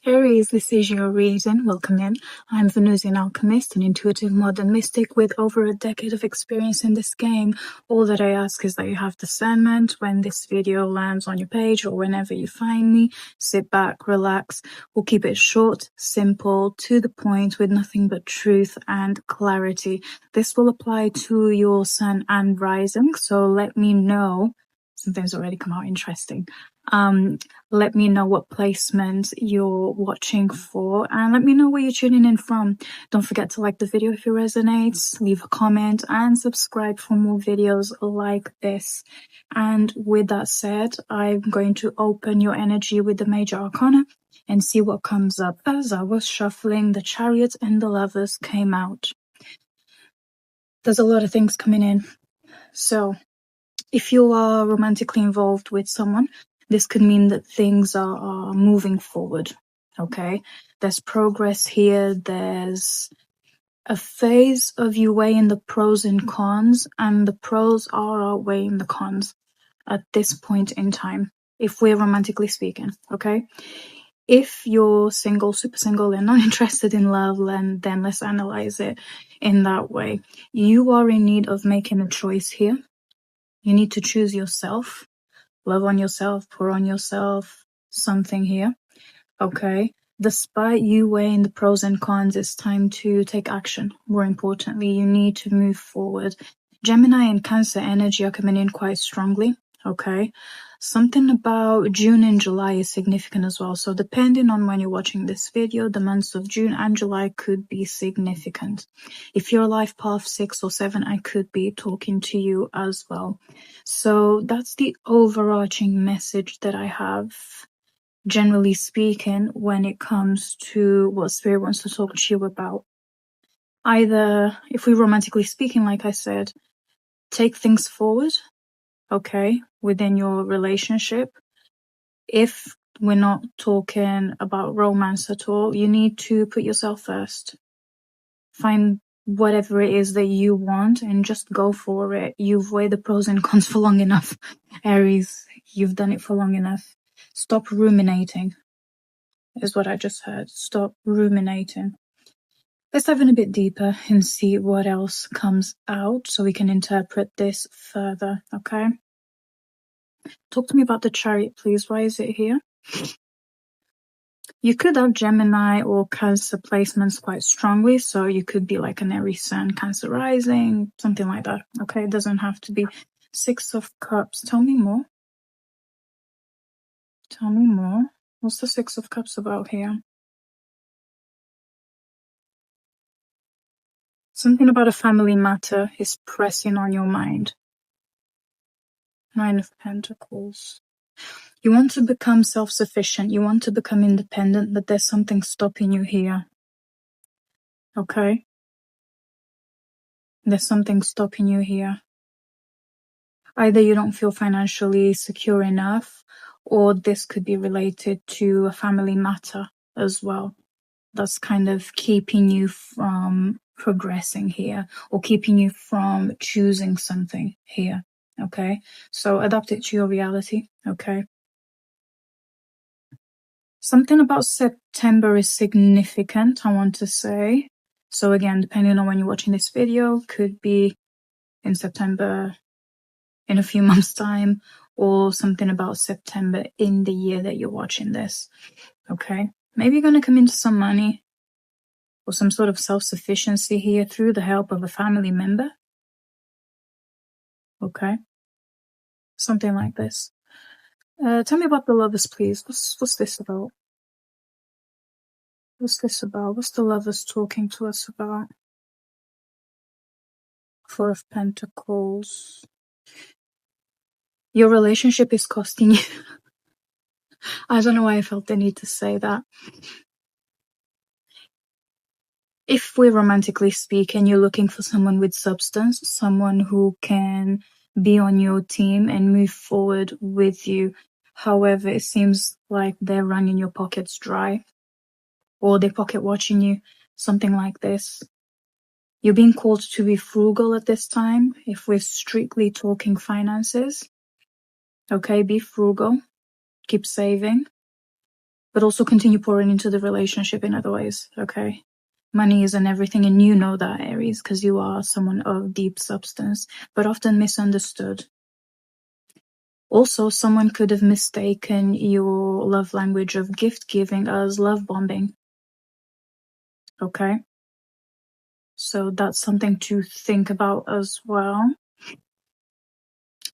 Aries, this is your reading. Welcome in. I'm Venusian alchemist, an intuitive modern mystic with over a decade of experience in this game. All that I ask is that you have discernment when this video lands on your page or whenever you find me. Sit back, relax. We'll keep it short, simple, to the point, with nothing but truth and clarity. This will apply to your sun and rising, so let me know. Something's already come out interesting. Let me know what placement you're watching for, and let me know where you're tuning in from. Don't forget to like the video if it resonates, leave a comment, and subscribe for more videos like this. And with that said, I'm going to open your energy with the major arcana and see what comes up. As I was shuffling, the Chariot and the Lovers came out. There's a lot of things coming in. So if you are romantically involved with someone, this could mean that things are moving forward, okay? There's progress here. There's a phase of you weighing the pros and cons, and the pros are outweighing the cons at this point in time, if we're romantically speaking, okay? If you're single, super single, and not interested in love, then let's analyze it in that way. You are in need of making a choice here. You need to choose yourself. Love on yourself, pour on yourself, something here, okay? Despite you weighing the pros and cons, it's time to take action. More importantly, you need to move forward. Gemini and Cancer energy are coming in quite strongly, okay? Something about June and July is significant as well. So depending on when you're watching this video, the months of June and July could be significant. If you're life path 6 or 7, I could be talking to you as well. So that's the overarching message that I have, generally speaking, when it comes to what Spirit wants to talk to you about. Either, if we're romantically speaking, like I said, take things forward, okay, within your relationship. If we're not talking about romance at all, you need to put yourself first. Find whatever it is that you want and just go for it. You've weighed the pros and cons for long enough, Aries. You've done it for long enough. Stop ruminating, is what I just heard. Stop ruminating. Let's dive in a bit deeper and see what else comes out so we can interpret this further, okay? Talk to me about the Chariot, please. Why is it here? You could have Gemini or Cancer placements quite strongly, so you could be like an Aries Sun, Cancer rising, something like that, okay? It doesn't have to be. 6 of Cups. Tell me more. Tell me more. What's the 6 of Cups about here? Something about a family matter is pressing on your mind. 9 of Pentacles. You want to become self-sufficient. You want to become independent, but there's something stopping you here. Okay? There's something stopping you here. Either you don't feel financially secure enough, or this could be related to a family matter as well. That's kind of keeping you from progressing here, or keeping you from choosing something here. Okay? So adapt it to your reality. Okay? Something about September is significant, I want to say. So again, depending on when you're watching this video, could be in September, in a few months' time, or something about September in the year that you're watching this. Okay? Maybe you're going to come into some money or some sort of self-sufficiency here through the help of a family member. Okay? Something like this. Tell me about the Lovers, please. What's this about? What's this about? What's the Lovers talking to us about? 4 of Pentacles. Your relationship is costing you. I don't know why I felt the need to say that. If we're romantically speaking, you're looking for someone with substance, someone who can be on your team and move forward with you. However, it seems like they're running your pockets dry, or they're pocket watching you, something like this. You're being called to be frugal at this time, if we're strictly talking finances. Okay, be frugal, keep saving. but also continue pouring into the relationship in other ways, okay? Money isn't everything, and you know that, Aries, because you are someone of deep substance, but often misunderstood. Also, someone could have mistaken your love language of gift giving as love bombing, okay? So that's something to think about as well.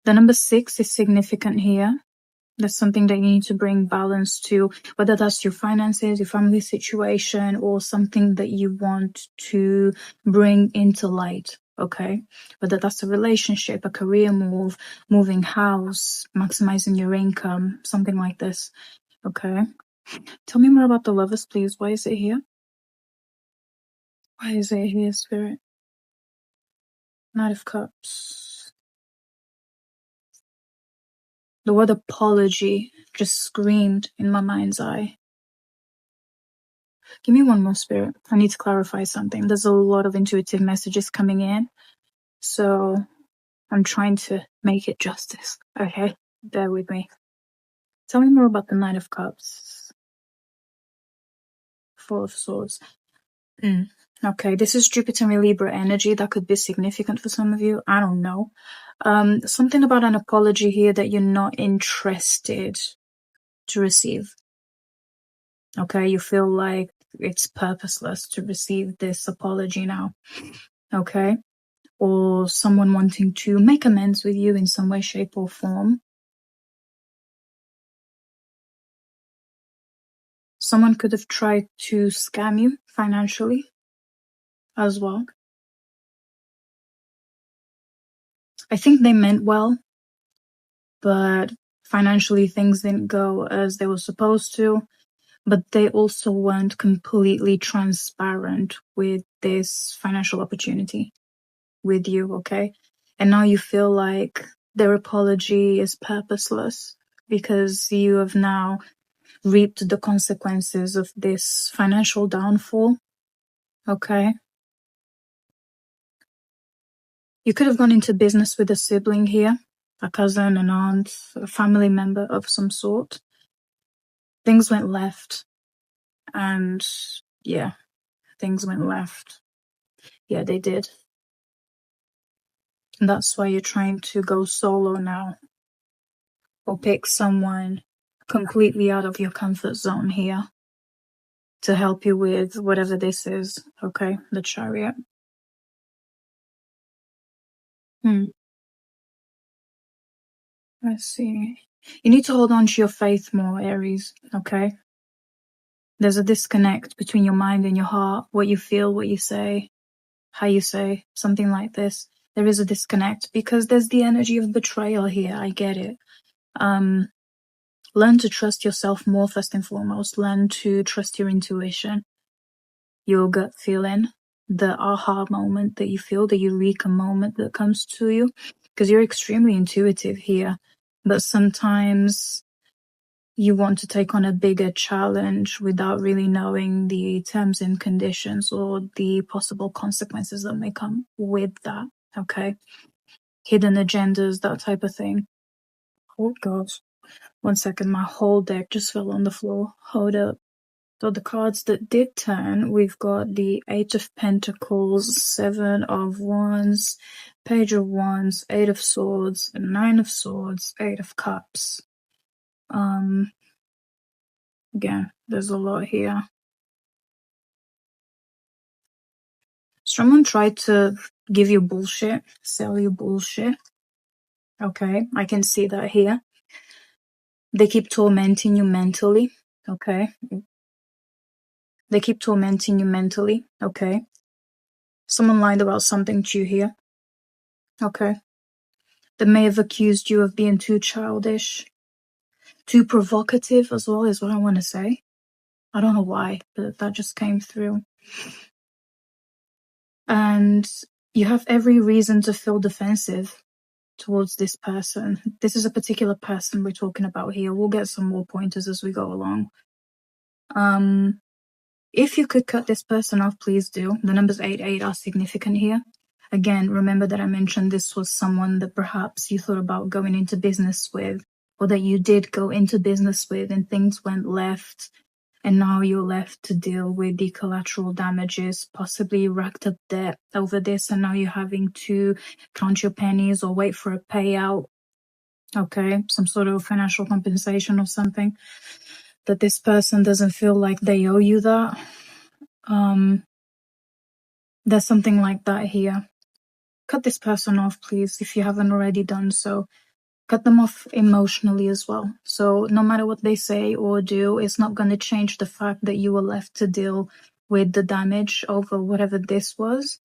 The number 6 is significant here. That's something that you need to bring balance to, whether that's your finances, your family situation, or something that you want to bring into light, okay? Whether that's a relationship, a career move, moving house, maximizing your income, something like this, okay? Tell me more about the Lovers, please. Why is it here? Why is it here, Spirit? Knight of Cups. The word apology just screamed in my mind's eye. Give me one more, Spirit. I need to clarify something. There's a lot of intuitive messages coming in, so I'm trying to make it justice. Okay, bear with me. Tell me more about the Knight of Cups. Four of Swords. Okay, this is Jupiter and Libra energy. That could be significant for some of you. I don't know. Something about an apology here that you're not interested to receive. Okay, you feel like it's purposeless to receive this apology now. Okay, or someone wanting to make amends with you in some way, shape, or form. Someone could have tried to scam you financially as well. I think they meant well, but financially things didn't go as they were supposed to. But they also weren't completely transparent with this financial opportunity with you, okay? And now you feel like their apology is purposeless because you have now reaped the consequences of this financial downfall, okay? You could have gone into business with a sibling here, a cousin, an aunt, a family member of some sort. Things went left, and yeah, things went left. Yeah, they did. And that's why you're trying to go solo now, or pick someone completely out of your comfort zone here to help you with whatever this is, okay? The Chariot. Let's see. You need to hold on to your faith more, Aries, okay? There's a disconnect between your mind and your heart, what you feel, what you say, how you say, something like this. There is a disconnect because there's the energy of betrayal here. I get it. Learn to trust yourself more, first and foremost. Learn to trust your intuition, your gut feeling, the aha moment that you feel, the eureka moment that comes to you, because you're extremely intuitive here. But sometimes you want to take on a bigger challenge without really knowing the terms and conditions or the possible consequences that may come with that, okay? Hidden agendas, that type of thing. Oh, God. 1 second, my whole deck just fell on the floor. Hold up. So the cards that did turn, we've got the 8 of Pentacles, 7 of Wands, Page of Wands, 8 of Swords, 9 of Swords, 8 of Cups. Again, there's a lot here. Someone tried to give you bullshit, sell you bullshit. Okay, I can see that here. They keep tormenting you mentally. Okay. They keep tormenting you mentally. Okay. Someone lied about something to you here. Okay. They may have accused you of being too childish, too provocative as well, is what I want to say. I don't know why, but that just came through. And you have every reason to feel defensive towards this person. This is a particular person we're talking about here. We'll get some more pointers as we go along. If you could cut this person off, please do. The numbers 8 are significant here. Again, remember that I mentioned this was someone that perhaps you thought about going into business with, or that you did go into business with and things went left and now you're left to deal with the collateral damages, possibly racked up debt over this, and now you're having to count your pennies or wait for a payout. Okay, some sort of financial compensation or something, that this person doesn't feel like they owe you that. There's something like that here. Cut this person off, please, if you haven't already done so. Cut them off emotionally as well. So no matter what they say or do, it's not going to change the fact that you were left to deal with the damage over whatever this was.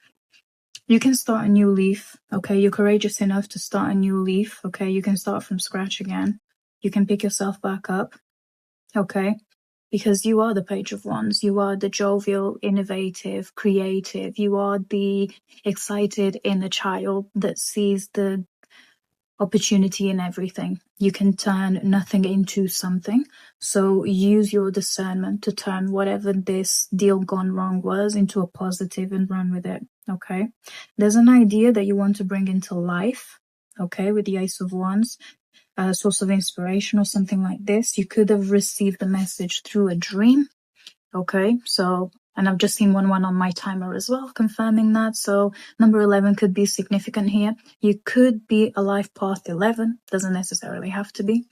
You can start a new leaf, okay? You're courageous enough to start a new leaf, okay? You can start from scratch again. You can pick yourself back up, okay? Because you are the Page of Wands. You are the jovial, innovative, creative. You are the excited inner child that sees the opportunity in everything. You can turn nothing into something. So use your discernment to turn whatever this deal gone wrong was into a positive and run with it, okay? There's an idea that you want to bring into life, okay, with the Ace of Wands, a source of inspiration or something like this. You could have received the message through a dream, okay? So, and I've just seen one on my timer as well, confirming that. So number 11 could be significant here. You could be a life path 11, doesn't necessarily have to be.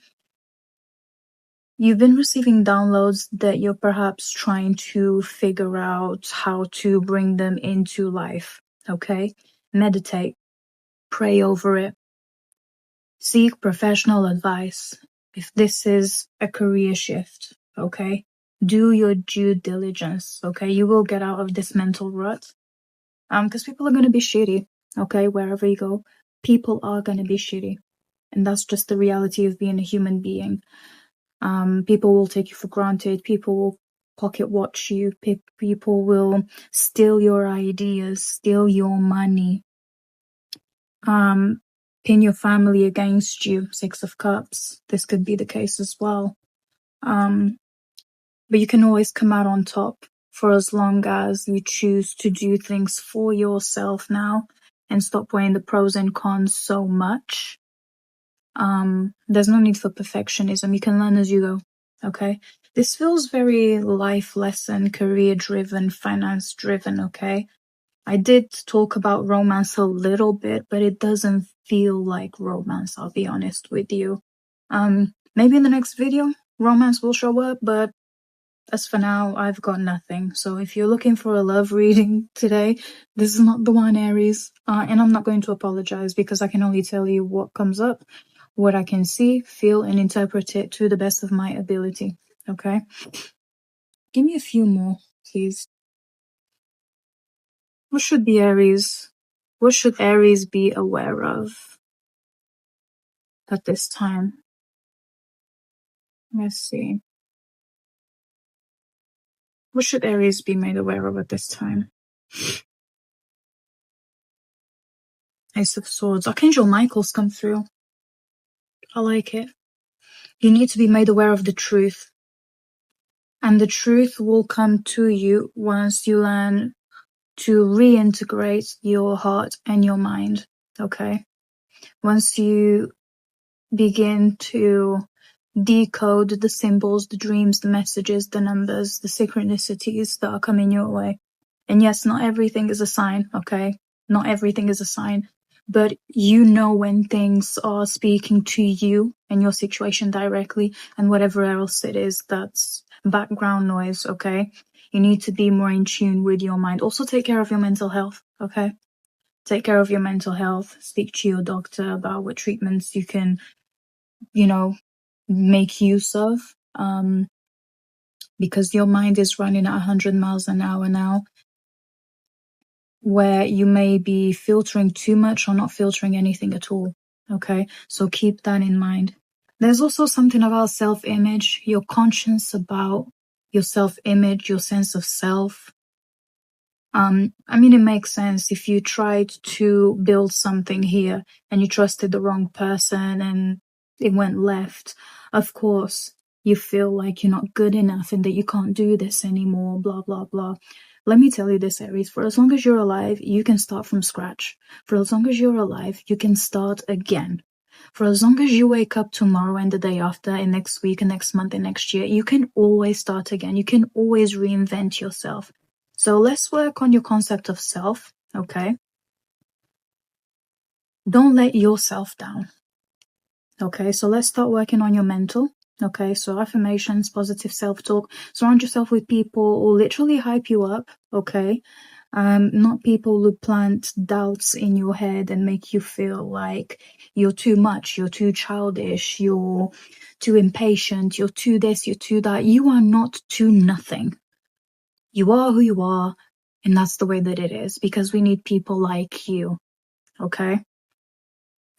You've been receiving downloads that you're perhaps trying to figure out how to bring them into life, okay? Meditate, pray over it, seek professional advice. If this is a career shift, okay? Do your due diligence, okay? You will get out of this mental rut. Because people are going to be shitty, okay? Wherever you go, people are going to be shitty. And that's just the reality of being a human being. People will take you for granted. People will pocket watch you. People will steal your ideas, steal your money. Pin your family against you. 6 of Cups. This could be the case as well. But you can always come out on top for as long as you choose to do things for yourself now and stop weighing the pros and cons so much. There's no need for perfectionism. You can learn as you go, okay? This feels very life lesson, career-driven, finance-driven, okay? I did talk about romance a little bit, but it doesn't feel like romance, I'll be honest with you. Maybe in the next video, romance will show up, but as for now, I've got nothing. So if you're looking for a love reading today, this is not the one, Aries. And I'm not going to apologize because I can only tell you what comes up, what I can see, feel, and interpret it to the best of my ability. Okay? Give me a few more, please. What should Aries be aware of at this time? Let's see. What should Aries be made aware of at this time? Ace of Swords. Archangel Michael's come through. I like it. You need to be made aware of the truth. And the truth will come to you once you learn to reintegrate your heart and your mind. Okay? Once you begin to decode the symbols, the dreams, the messages, the numbers, the synchronicities that are coming your way. And yes, not everything is a sign, okay? Not everything is a sign. But you know when things are speaking to you and your situation directly, and whatever else it is that's background noise, okay? You need to be more in tune with your mind. Also take care of your mental health, okay? Take care of your mental health. Speak to your doctor about what treatments you can, make use of, because your mind is running at 100 miles an hour now, where you may be filtering too much or not filtering anything at all. Okay, so keep that in mind. There's also something about self-image, your conscience about your self-image, your sense of self. It makes sense if you tried to build something here and you trusted the wrong person and it went left. Of course, you feel like you're not good enough and that you can't do this anymore, blah, blah, blah. Let me tell you this, Aries, for as long as you're alive, you can start from scratch. For as long as you're alive, you can start again. For as long as you wake up tomorrow and the day after and next week and next month and next year, you can always start again. You can always reinvent yourself. So let's work on your concept of self, okay? Don't let yourself down. Okay, so let's start working on your mental. Okay, so affirmations, positive self-talk. Surround yourself with people who literally hype you up, okay? Not people who plant doubts in your head and make you feel like you're too much, you're too childish, you're too impatient, you're too this, you're too that. You are not too nothing. You are who you are, and that's the way that it is, because we need people like you, okay?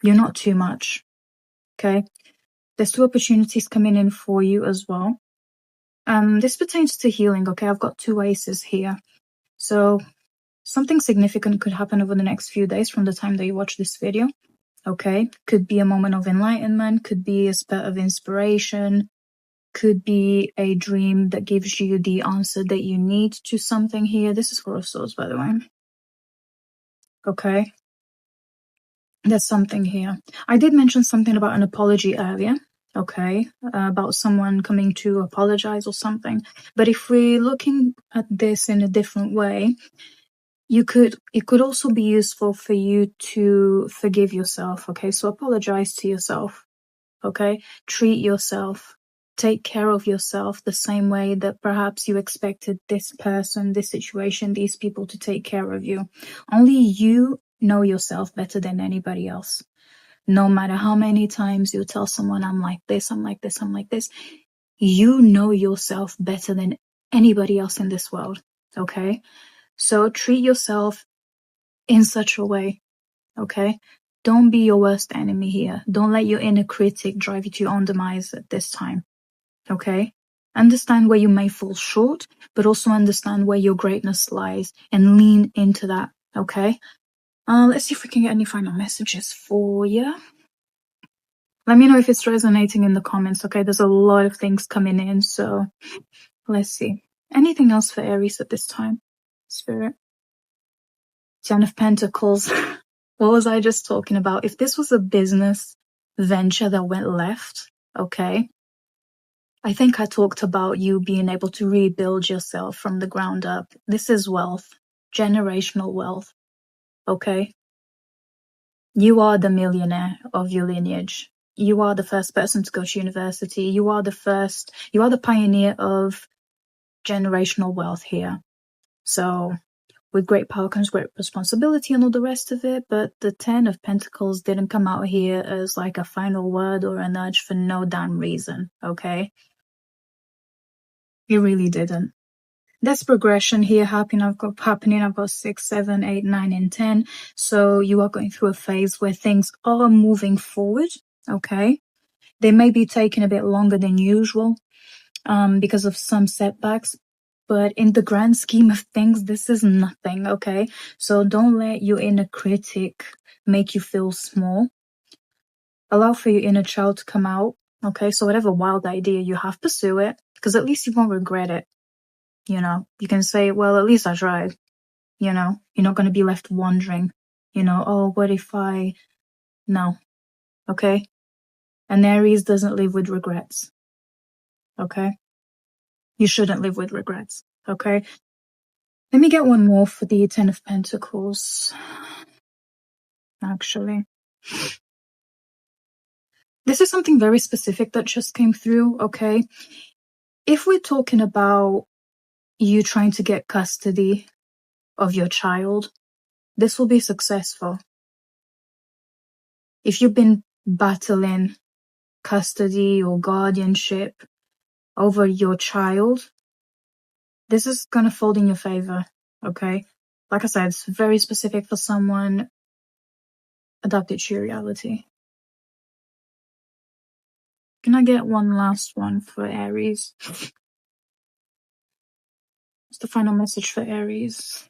You're not too much, okay? There's 2 opportunities coming in for you as well. This pertains to healing, okay? I've got 2 aces here. So something significant could happen over the next few days from the time that you watch this video, okay? Could be a moment of enlightenment, could be a spurt of inspiration, could be a dream that gives you the answer that you need to something here. This is 4 of Swords, by the way. Okay? There's something here. I did mention something about an apology earlier, okay? About someone coming to apologize or something. But if we're looking at this in a different way, it could also be useful for you to forgive yourself, okay? So apologize to yourself, okay? Treat yourself. Take care of yourself the same way that perhaps you expected this person, this situation, these people to take care of you. Only you know yourself better than anybody else. No matter how many times you tell someone, I'm like this, I'm like this, I'm like this, you know yourself better than anybody else in this world, okay? So treat yourself in such a way, okay? Don't be your worst enemy here. Don't let your inner critic drive you to your own demise at this time, okay? Understand where you may fall short, but also understand where your greatness lies and lean into that, okay? Let's see if we can get any final messages for you. Let me know if it's resonating in the comments, okay? There's a lot of things coming in, so let's see. Anything else for Aries at this time? Spirit. 10 of Pentacles. What was I just talking about? If this was a business venture that went left, okay, I think I talked about you being able to rebuild yourself from the ground up. This is wealth, generational wealth, okay? You are the millionaire of your lineage. You are the first person to go to university. You are the pioneer of generational wealth here. So with great power comes great responsibility and all the rest of it, but the 10 of Pentacles didn't come out here as like a final word or a nudge for no damn reason, okay? It really didn't. There's progression here happening. I've got 6, 7, 8, 9, and 10. So you are going through a phase where things are moving forward, okay? They may be taking a bit longer than usual because of some setbacks, but in the grand scheme of things, this is nothing, okay? So don't let your inner critic make you feel small. Allow for your inner child to come out, okay? So whatever wild idea you have, pursue it, because at least you won't regret it. You know, you can say, well, at least I tried. You know, you're not going to be left wondering, you know, oh, what if I... No, okay? And Aries doesn't live with regrets, okay? You shouldn't live with regrets, okay? Let me get one more for the 10 of Pentacles, actually. This is something very specific that just came through, okay? If we're talking about you trying to get custody of your child, this will be successful. If you've been battling custody or guardianship over your child, this is going to fold in your favor, okay? Like I said, it's very specific for someone. Adapt it to your reality. Can I get one last one for Aries? What's the final message for Aries?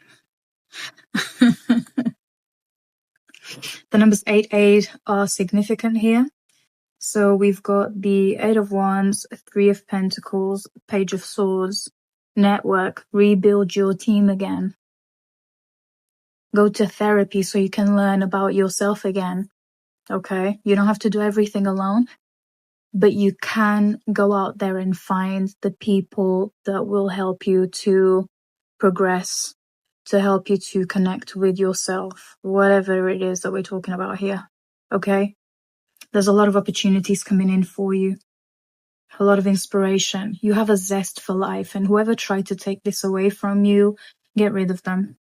The numbers 8, 8 are significant here. So we've got the 8 of Wands, 3 of Pentacles, Page of Swords, network, rebuild your team again. Go to therapy so you can learn about yourself again. okay? You don't have to do everything alone, but you can go out there and find the people that will help you to progress, to help you to connect with yourself, whatever it is that we're talking about here, okay? There's a lot of opportunities coming in for you, a lot of inspiration. You have a zest for life, and whoever tried to take this away from you, get rid of them.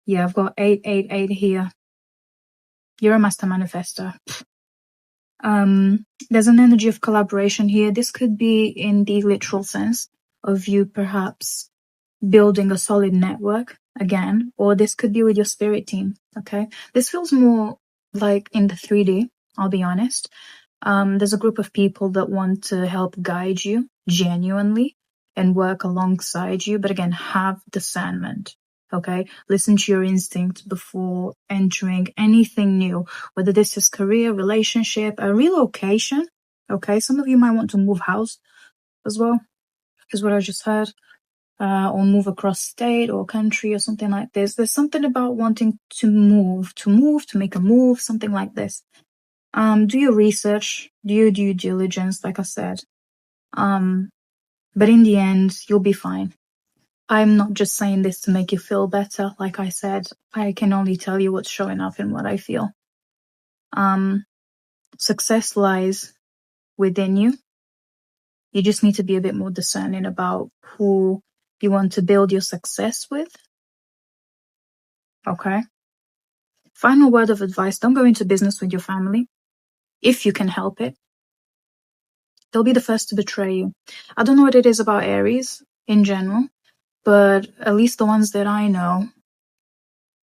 Yeah, I've got 888 here. You're a master manifester. There's an energy of collaboration here. This could be in the literal sense of you perhaps building a solid network again, or this could be with your spirit team, okay? This feels more like in the 3D, I'll be honest. There's a group of people that want to help guide you genuinely and work alongside you, but again, have discernment, okay? Listen to your instinct before entering anything new, whether this is career, relationship, a relocation, okay? Some of you might want to move house as well, is what I just heard, or move across state or country or something like this. There's something about wanting to move, to make a move, something like this. Do your research, do your due diligence, like I said. But in the end, you'll be fine. I'm not just saying this to make you feel better. Like I said, I can only tell you what's showing up and what I feel. Success lies within you. You just need to be a bit more discerning about who you want to build your success with. Okay? Final word of advice, don't go into business with your family if you can help it. They'll be the first to betray you. I don't know what it is about Aries in general, but at least the ones that I know,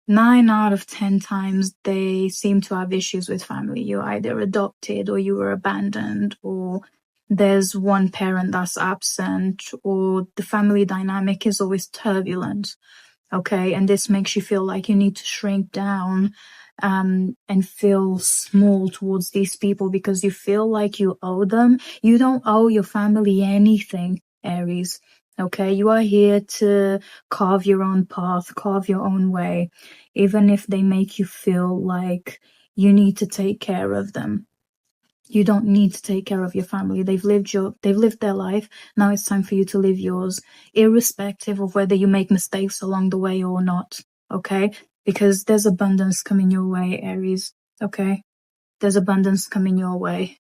9 out of 10 times they seem to have issues with family. You're either adopted or you were abandoned, or there's one parent that's absent, or the family dynamic is always turbulent. Okay, and this makes you feel like you need to shrink down and feel small towards these people because you feel like you owe them. You don't owe your family anything, Aries. Okay, you are here to carve your own path, carve your own way, even if they make you feel like you need to take care of them. You don't need to take care of your family. They've lived their life. Now it's time for you to live yours, irrespective of whether you make mistakes along the way or not. Okay? Because there's abundance coming your way, Aries. Okay? There's abundance coming your way.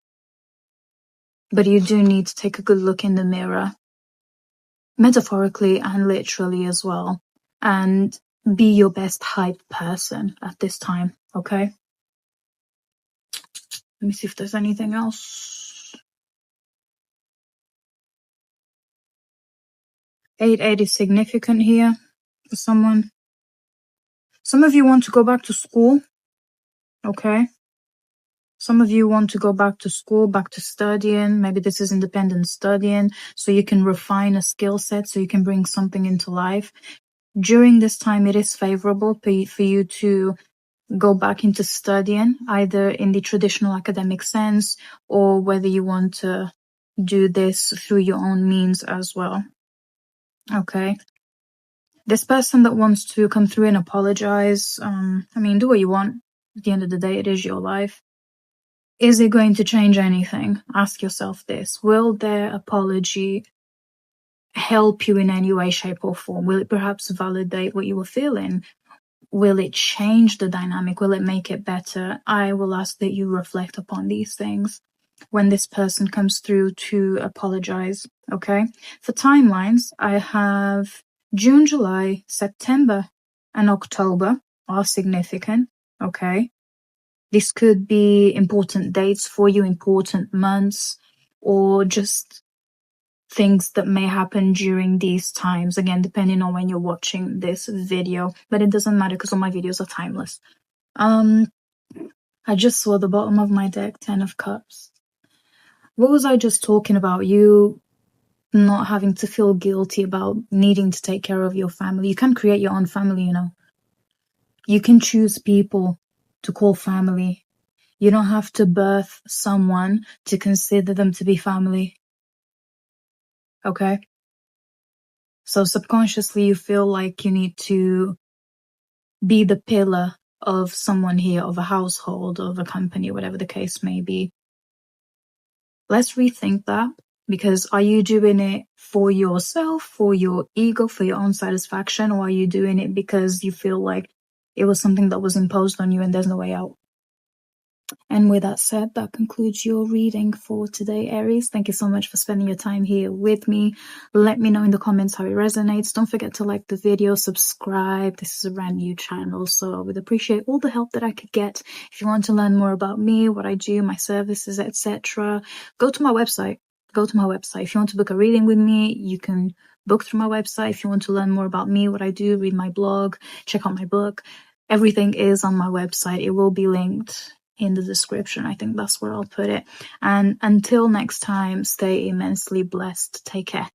But you do need to take a good look in the mirror, metaphorically and literally as well, and be your best hype person at this time. Okay? Let me see if there's anything else. 8 is significant here for someone. Some of you want to go back to school, okay? Some of you want to go back to school, back to studying. Maybe this is independent studying, so you can refine a skill set, so you can bring something into life. During this time, it is favorable for you to go back into studying, either in the traditional academic sense, or whether you want to do this through your own means as well. Okay? This person that wants to come through and apologize, do what you want. At the end of the day, it is your life. Is it going to change anything? Ask yourself this. Will their apology help you in any way, shape, or form? Will it perhaps validate what you were feeling? Will it change the dynamic? Will it make it better? I will ask that you reflect upon these things when this person comes through to apologize, okay? For timelines, I have June, July, September, and October are significant, okay? This could be important dates for you, important months, or just things that may happen during these times. Again, depending on when you're watching this video, but it doesn't matter because all my videos are timeless. I just saw the bottom of my deck, 10 of Cups. What was I just talking about? You not having to feel guilty about needing to take care of your family. You can create your own family, you know. You can choose people to call family. You don't have to birth someone to consider them to be family. Okay? So subconsciously you feel like you need to be the pillar of someone here, of a household, of a company, whatever the case may be. Let's rethink that, because are you doing it for yourself, for your ego, for your own satisfaction, or are you doing it because you feel like it was something that was imposed on you and there's no way out? And with that said, that concludes your reading for today, Aries. Thank you so much for spending your time here with me. Let me know in the comments how it resonates. Don't forget to like the video, subscribe. This is a brand new channel, so I would appreciate all the help that I could get. If you want to learn more about me, what I do, my services, etc., go to my website. If you want to book a reading with me, you can book through my website. If you want to learn more about me, what I do, read my blog, check out my book. Everything is on my website. It will be linked in the description. I think that's where I'll put it. And until next time, stay immensely blessed. Take care.